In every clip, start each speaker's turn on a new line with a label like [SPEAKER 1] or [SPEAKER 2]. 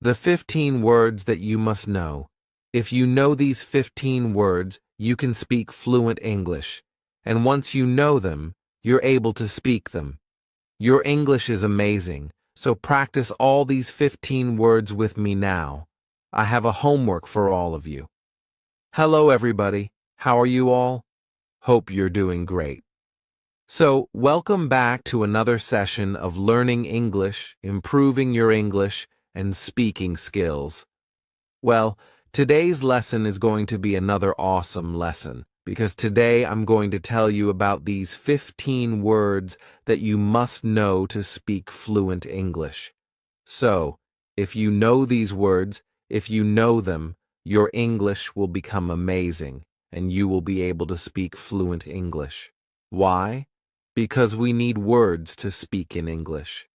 [SPEAKER 1] The 15 words that you must know. If you know these 15 words, you can speak fluent English. And once you know them, you're able to speak them. Your English is amazing, so practice all these 15 words with me now. I have a homework for all of you. Hello, everybody. How are you all? Hope you're doing great. So, welcome back to another session of learning English, improving your English, and speaking skills. Well, today's lesson is going to be another awesome lesson, because today I'm going to tell you about these 15 words that you must know to speak fluent English. So, if you know these words, if you know them, your English will become amazing, and you will be able to speak fluent English. Why? Because we need words to speak in English.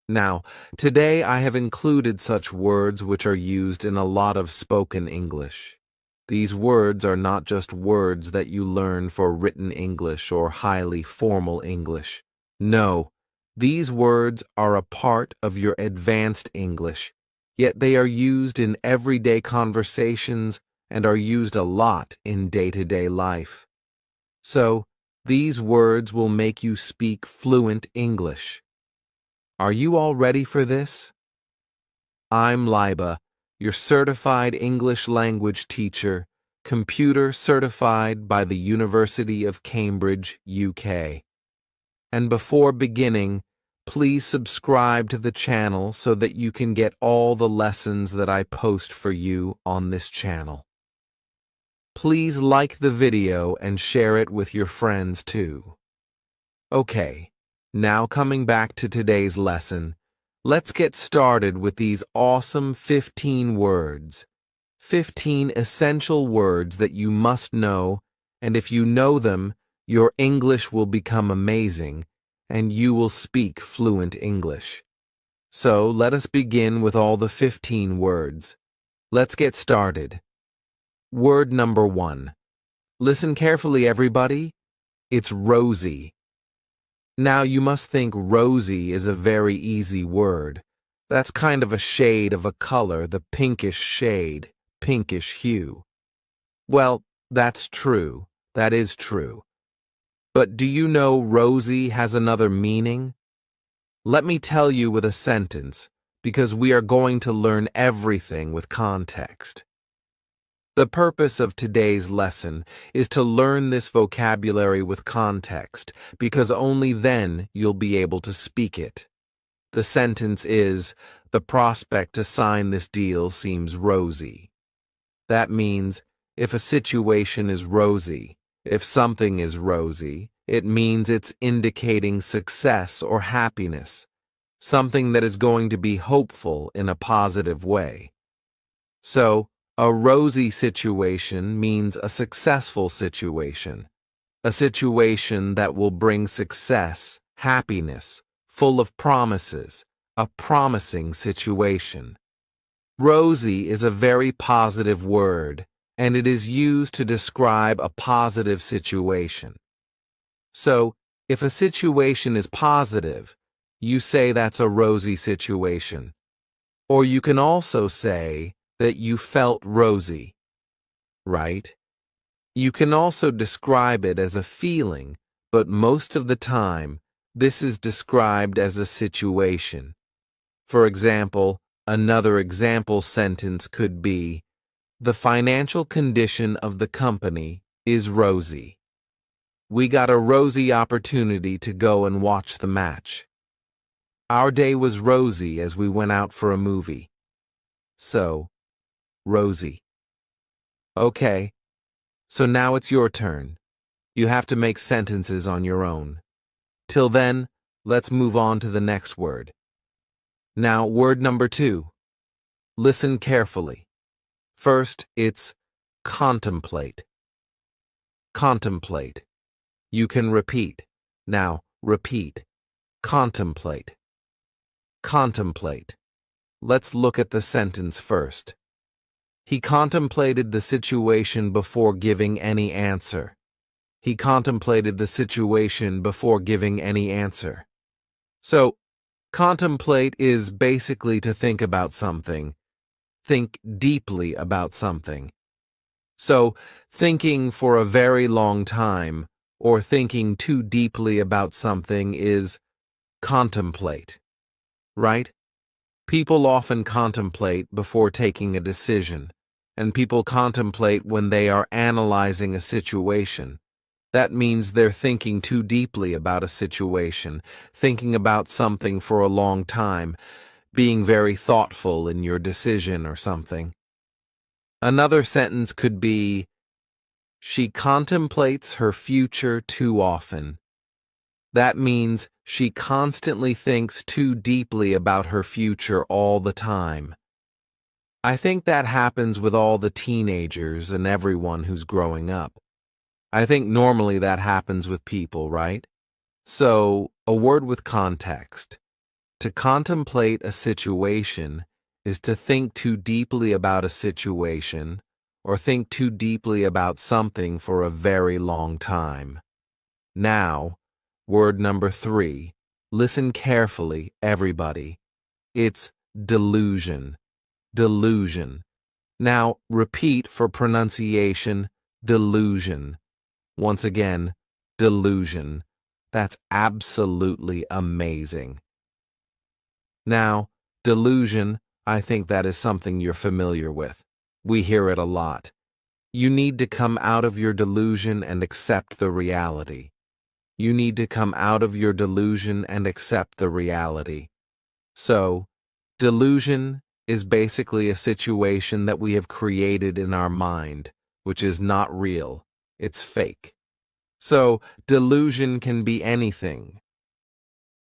[SPEAKER 1] Now, today I have included such words which are used in a lot of spoken English. These words are not just words that you learn for written English or highly formal English. No, these words are a part of your advanced English, yet they are used in everyday conversations and are used a lot in day-to-day life. So, these words will make you speak fluent English. Are you all ready for this? I'm Liba, your certified English language teacher, computer certified by the University of Cambridge, UK. And before beginning, please subscribe to the channel so that you can get all the lessons that I post for you on this channel. Please like the video and share it with your friends too. Okay, now coming back to today's lesson, let's get started with these awesome 15 words. 15 essential words that you must know, and if you know them, your English will become amazing, and you will speak fluent English. So let us begin with all the 15 words. Let's get started. Word number 1. Listen carefully, everybody. It's rosy. Now you must think rosy is a very easy word. That's kind of a shade of a color, the pinkish shade, pinkish hue. Well, that's true. That is true. But do you know rosy has another meaning? Let me tell you with a sentence, because we are going to learn everything with context. The purpose of today's lesson is to learn this vocabulary with context, because only then you'll be able to speak it. The sentence is, the prospect to sign this deal seems rosy. That means, if a situation is rosy, if something is rosy, it means it's indicating success or happiness, something that is going to be hopeful in a positive way. So, a rosy situation means a successful situation, a situation that will bring success, happiness, full of promises, a promising situation. Rosy is a very positive word, and it is used to describe a positive situation. So, if a situation is positive, you say that's a rosy situation. Or you can also say that you felt rosy, right? You can also describe it as a feeling, but most of the time, this is described as a situation. For example, another example sentence could be, the financial condition of the company is rosy. We got a rosy opportunity to go and watch the match. Our day was rosy as we went out for a movie. So, rosy. Okay, so now it's your turn. You have to make sentences on your own. Till then, let's move on to the next word. Now, word number 2. Listen carefully. First, it's contemplate. Contemplate. You can repeat. Now, repeat. Contemplate. Contemplate. Let's look at the sentence first. He contemplated the situation before giving any answer. He contemplated the situation before giving any answer. So, Contemplate is basically to think about something. Think deeply about something. So, thinking for a very long time or thinking too deeply about something is contemplate, right? People often contemplate before taking a decision, and people contemplate when they are analyzing a situation. That means they're thinking too deeply about a situation, thinking about something for a long time, being very thoughtful in your decision or something. Another sentence could be, she contemplates her future too often. That means she constantly thinks too deeply about her future all the time. I think that happens with all the teenagers and everyone who's growing up. I think normally that happens with people, right? So, a word with context. To contemplate a situation is to think too deeply about a situation or think too deeply about something for a very long time. Now, word number 3. Listen carefully, everybody. It's delusion. Delusion. Now, repeat for pronunciation, delusion. Once again, delusion. That's absolutely amazing. Now, delusion, I think that is something you're familiar with. We hear it a lot. You need to come out of your delusion and accept the reality. You need to come out of your delusion and accept the reality. So, delusion is basically a situation that we have created in our mind, which is not real. It's fake. So, delusion can be anything.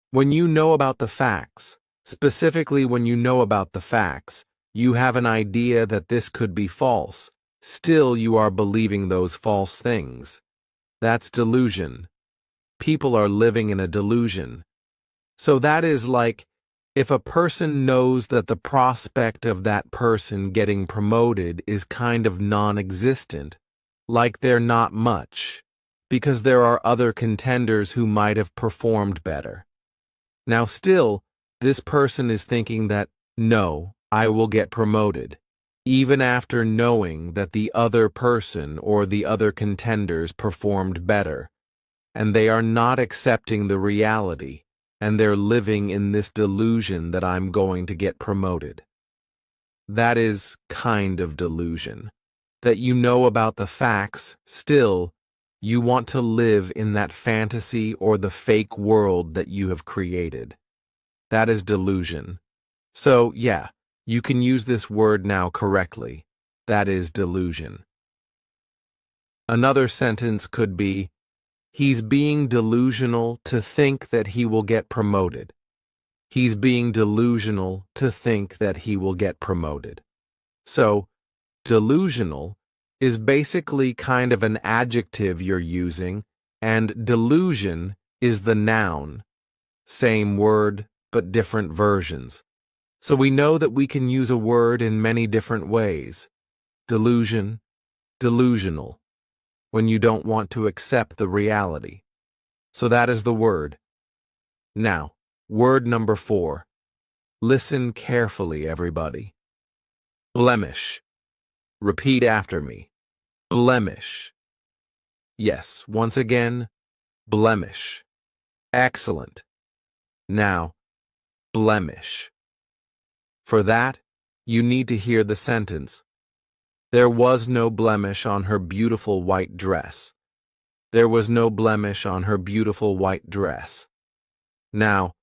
[SPEAKER 1] When you know about the facts, specifically when you know about the facts, you have an idea that this could be false. Still, you are believing those false things. That's delusion. People are living in a delusion. So that is like, if a person knows that the prospect of that person getting promoted is kind of non-existent, like they're not much, because there are other contenders who might have performed better. Now still, this person is thinking that, no, I will get promoted, even after knowing that the other person or the other contenders performed better. And they are not accepting the reality, and they're living in this delusion that I'm going to get promoted. That is kind of delusion. That you know about the facts, still, you want to live in that fantasy or the fake world that you have created. That is delusion. So, yeah, you can use this word now correctly. That is delusion. Another sentence could be, he's being delusional to think that he will get promoted. He's being delusional to think that he will get promoted. So, delusional is basically kind of an adjective you're using, and delusion is the noun. Same word, but different versions. So we know that we can use a word in many different ways. Delusion, delusional, when you don't want to accept the reality. So that is the word. Now, word number 4. Listen carefully, everybody. Blemish. Repeat after me. Blemish. Yes, once again, blemish. Excellent. Now, blemish. For that, you need to hear the sentence. There was no blemish on her beautiful white dress. There was no blemish on her beautiful white dress. Now,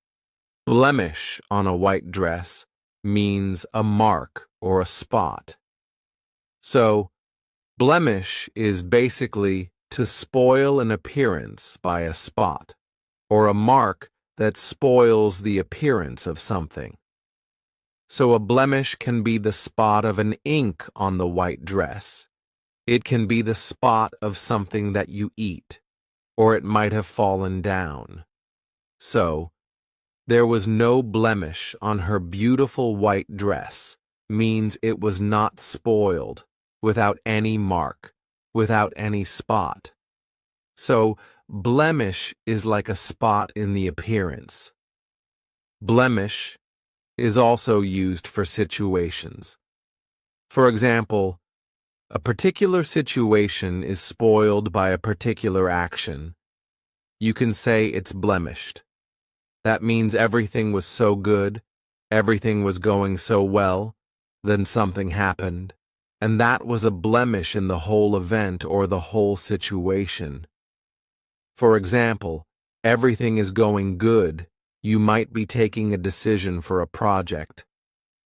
[SPEAKER 1] blemish on a white dress means a mark or a spot. So, blemish is basically to spoil an appearance by a spot, or a mark that spoils the appearance of something. So a blemish can be the spot of an ink on the white dress. It can be the spot of something that you eat, or it might have fallen down. So, there was no blemish on her beautiful white dress means it was not spoiled, without any mark, without any spot. So, blemish is like a spot in the appearance. Blemish is also used for situations. For example, a particular situation is spoiled by a particular action. You can say it's blemished. That means everything was so good, everything was going so well, then something happened, and that was a blemish in the whole event or the whole situation. For example, everything is going good. You might be taking a decision for a project,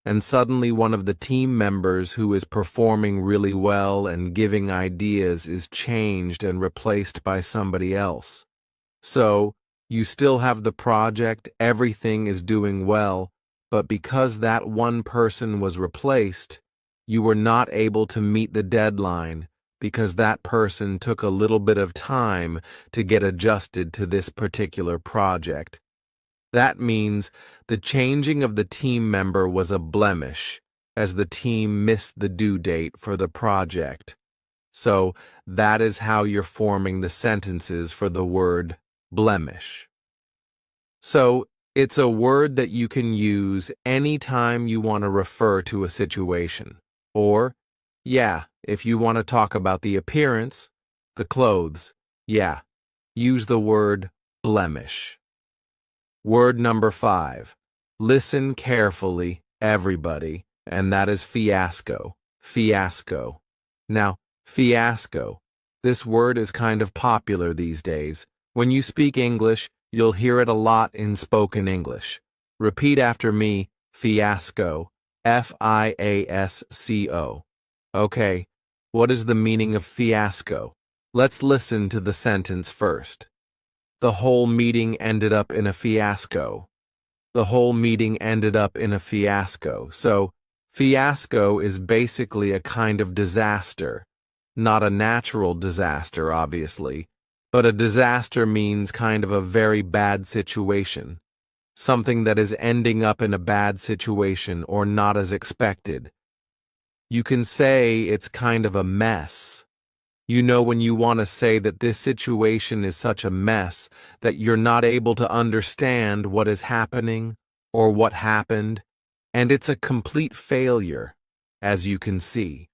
[SPEAKER 1] and suddenly one of the team members who is performing really well and giving ideas is changed and replaced by somebody else. So, you still have the project, everything is doing well, but because that one person was replaced, you were not able to meet the deadline because that person took a little bit of time to get adjusted to this particular project. That means the changing of the team member was a blemish, as the team missed the due date for the project. So, that is how you're forming the sentences for the word blemish. So, it's a word that you can use anytime you want to refer to a situation. Or, yeah, if you want to talk about the appearance, the clothes, yeah, use the word blemish. Word number 5. Listen carefully, everybody, and that is fiasco. Fiasco. Now, fiasco. This word is kind of popular these days. When you speak English, you'll hear it a lot in spoken English. Repeat after me, fiasco. F-I-A-S-C-O. Okay, what is the meaning of fiasco? Let's listen to the sentence first. The whole meeting ended up in a fiasco. The whole meeting ended up in a fiasco. So, fiasco is basically a kind of disaster. Not a natural disaster, obviously, but a disaster means kind of a very bad situation. Something that is ending up in a bad situation or not as expected. You can say it's kind of a mess. You know when you want to say that this situation is such a mess that you're not able to understand what is happening or what happened, and it's a complete failure, as you can see.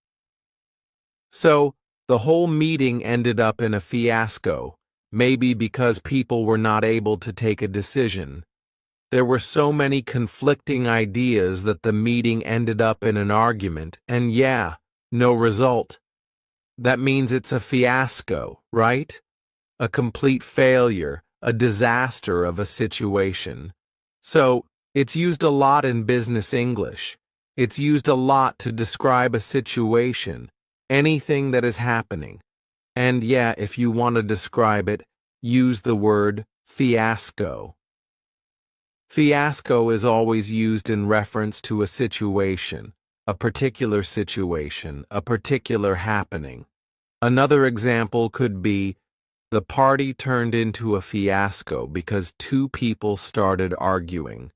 [SPEAKER 1] So, the whole meeting ended up in a fiasco, maybe because people were not able to take a decision. There were so many conflicting ideas that the meeting ended up in an argument, and yeah, no result. That means it's a fiasco, right? A complete failure, a disaster of a situation. So, it's used a lot in business English. It's used a lot to describe a situation, anything that is happening. And yeah, if you want to describe it, use the word fiasco. Fiasco is always used in reference to a situation, a particular happening. Another example could be, the party turned into a fiasco because two people started arguing.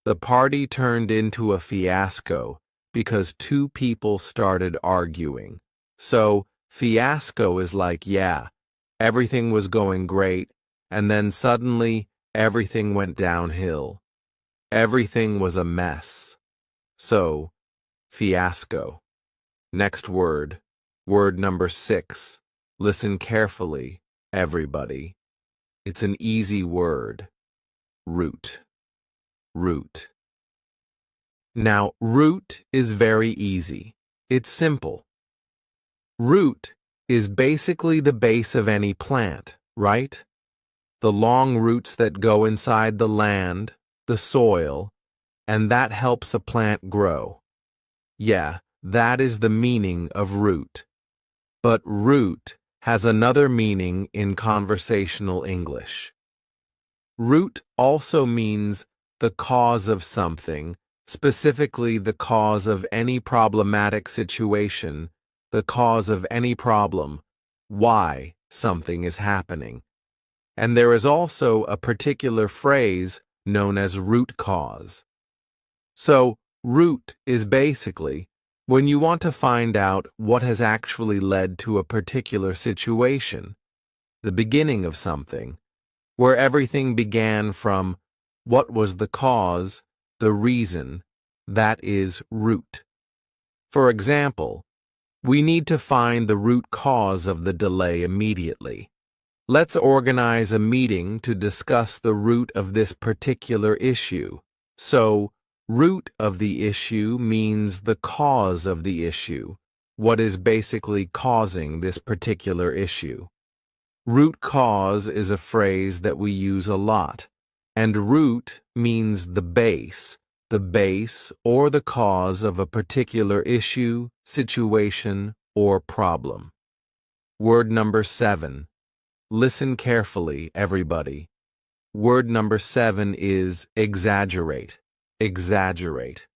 [SPEAKER 1] The party turned into a fiasco because two people started arguing. So, fiasco is like, yeah, everything was going great, and then suddenly everything went downhill. Everything was a mess. So, fiasco. Next word. Word number 6. Listen carefully, everybody. It's an easy word. Root. Root. Now, root is very easy. It's simple. Root is basically the base of any plant, right? The long roots that go inside the land, the soil, and that helps a plant grow. Yeah, that is the meaning of root. But root has another meaning in conversational English. Root also means the cause of something, specifically the cause of any problematic situation, the cause of any problem, why something is happening. And there is also a particular phrase known as root cause. So, root is basically when you want to find out what has actually led to a particular situation, the beginning of something, where everything began from What was the cause, the reason, that is root. For example, we need to find the root cause of the delay immediately. Let's organize a meeting to discuss the root of this particular issue. So, root of the issue means the cause of the issue, what is basically causing this particular issue. Root cause is a phrase that we use a lot, and root means the base or the cause of a particular issue, situation, or problem. Word number 7. Listen carefully, everybody. Word number 7 is exaggerate. Exaggerate.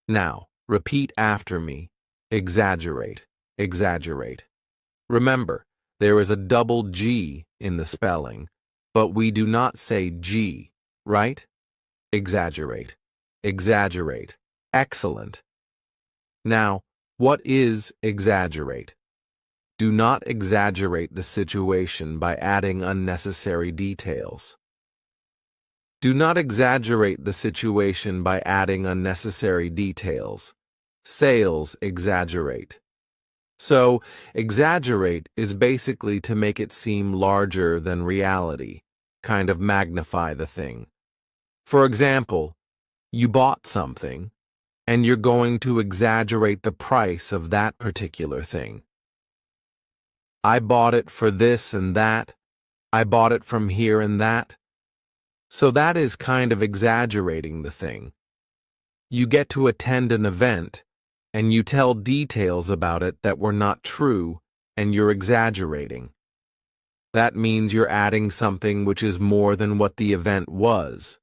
[SPEAKER 1] Now, repeat after me. Exaggerate. Exaggerate. Remember, there is a double G in the spelling, but we do not say G, right? Exaggerate. Exaggerate. Excellent. Now, what is exaggerate? Do not exaggerate the situation by adding unnecessary details. Do not exaggerate the situation by adding unnecessary details. Sales exaggerate. So, exaggerate is basically to make it seem larger than reality, kind of magnify the thing. For example, you bought something, and you're going to exaggerate the price of that particular thing. I bought it for this and that. I bought it from here and that. So that is kind of exaggerating the thing. You get to attend an event, and you tell details about it that were not true, and you're exaggerating. That means you're adding something which is more than what the event was.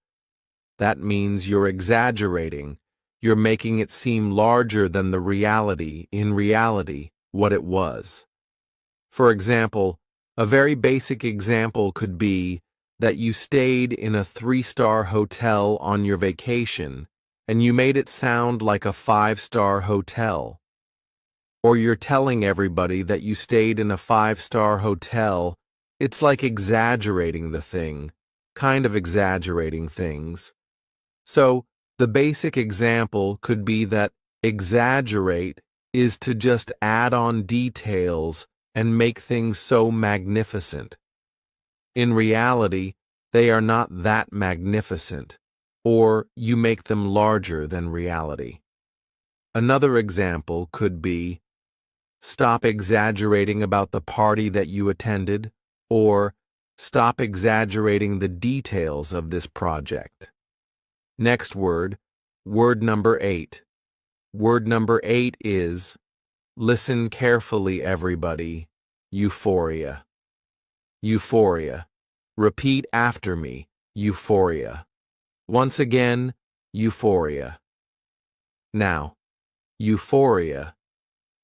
[SPEAKER 1] That means you're exaggerating. You're making it seem larger than the reality, in reality, what it was. For example, a very basic example could be that you stayed in a 3-star hotel on your vacation and you made it sound like a 5-star hotel. Or you're telling everybody that you stayed in a 5-star hotel. It's like exaggerating the thing, kind of exaggerating things. So, the basic example could be that exaggerate is to just add on details and make things so magnificent. In reality, they are not that magnificent, or you make them larger than reality. Another example could be, stop exaggerating about the party that you attended, or stop exaggerating the details of this project. Next word, word number 8. Word number 8 is, listen carefully, everybody, euphoria. Euphoria. Repeat after me, euphoria. Once again, euphoria. Now, euphoria.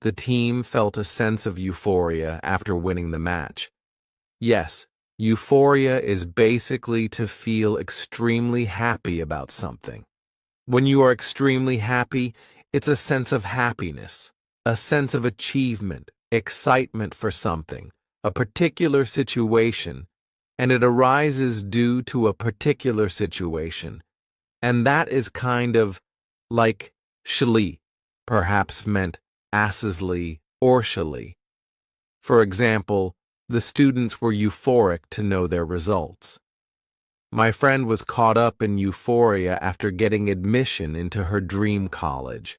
[SPEAKER 1] The team felt a sense of euphoria after winning the match. Yes, euphoria is basically to feel extremely happy about something. When you are extremely happy, it's a sense of happiness, a sense of achievement, excitement for something, a particular situation, and it arises due to a particular situation. And that is kind of like shli, perhaps meant assesly or shali. For example, the students were euphoric to know their results. My friend was caught up in euphoria after getting admission into her dream college.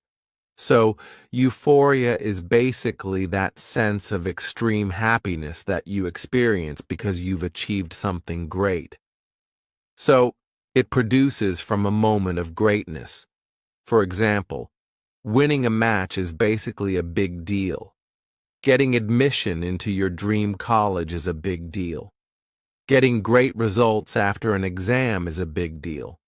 [SPEAKER 1] So, euphoria is basically that sense of extreme happiness that you experience because you've achieved something great. So, it produces from a moment of greatness. For example, winning a match is basically a big deal. Getting admission into your dream college is a big deal. Getting great results after an exam is a big deal.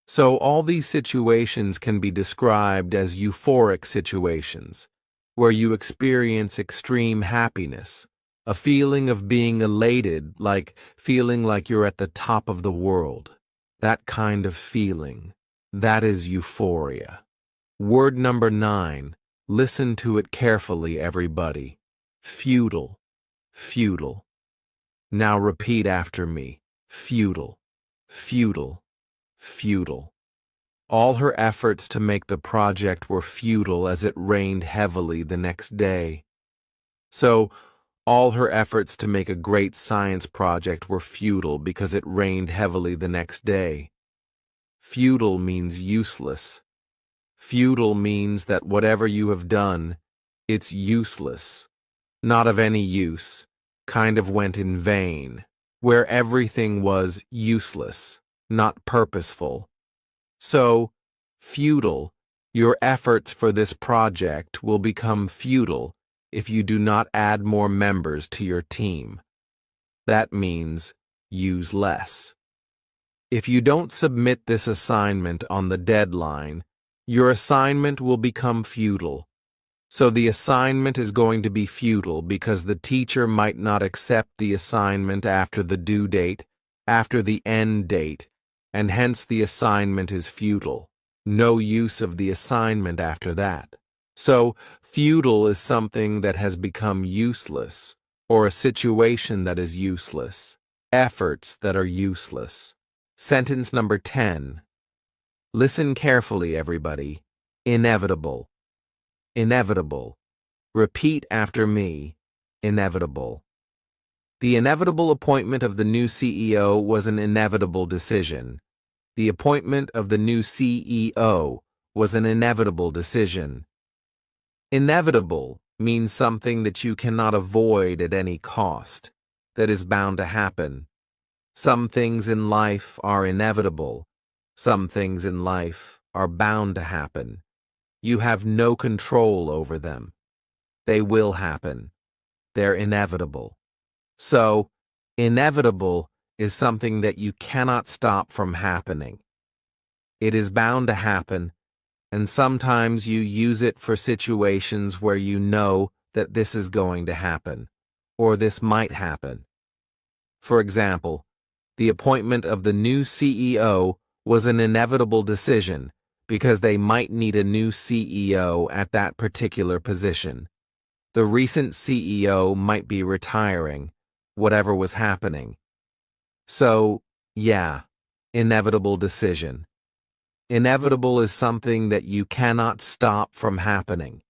[SPEAKER 1] So all these situations can be described as euphoric situations, where you experience extreme happiness, a feeling of being elated, like feeling like you're at the top of the world. That kind of feeling, that is euphoria. Word number 9. Listen to it carefully, everybody. Futile. Futile. Now repeat after me. Futile. Futile. futile. All her efforts to make the project were futile as it rained heavily the next day. So, all her efforts to make a great science project were futile because it rained heavily the next day. Futile means useless. Futile means that whatever you have done, it's useless, not of any use, kind of went in vain, where everything was useless, not purposeful. So, futile, your efforts for this project will become futile if you do not add more members to your team. That means use less. If you don't submit this assignment on the deadline, your assignment will become futile. So the assignment is going to be futile because the teacher might not accept the assignment after the due date, after the end date, and hence the assignment is futile. No use of the assignment after that. So, futile is something that has become useless, or a situation that is useless, efforts that are useless. Sentence number 10. Listen carefully, everybody. Inevitable. Inevitable. Repeat after me. Inevitable. The inevitable appointment of the new CEO was an inevitable decision. The appointment of the new CEO was an inevitable decision. Inevitable means something that you cannot avoid at any cost, that is bound to happen. Some things in life are inevitable. Some things in life are bound to happen. You have no control over them. They will happen. They're inevitable. So, inevitable is something that you cannot stop from happening. It is bound to happen, and sometimes you use it for situations where you know that this is going to happen, or this might happen. For example, the appointment of the new CEO was an inevitable decision because they might need a new CEO at that particular position. The recent CEO might be retiring, whatever was happening. So, yeah, inevitable decision. Inevitable is something that you cannot stop from happening,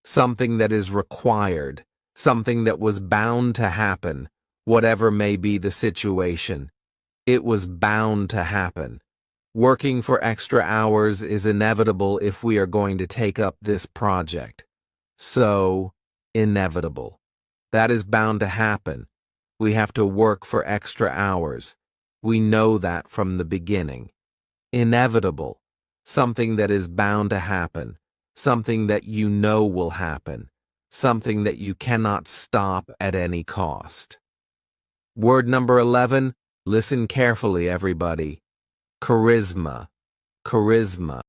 [SPEAKER 1] something that is required, something that was bound to happen, whatever may be the situation. It was bound to happen. Working for extra hours is inevitable if we are going to take up this project. So, inevitable. That is bound to happen. We have to work for extra hours. We know that from the beginning. Inevitable. Something that is bound to happen. Something that you know will happen. Something that you cannot stop at any cost. Word number 11. Listen carefully, everybody. Charisma. Charisma.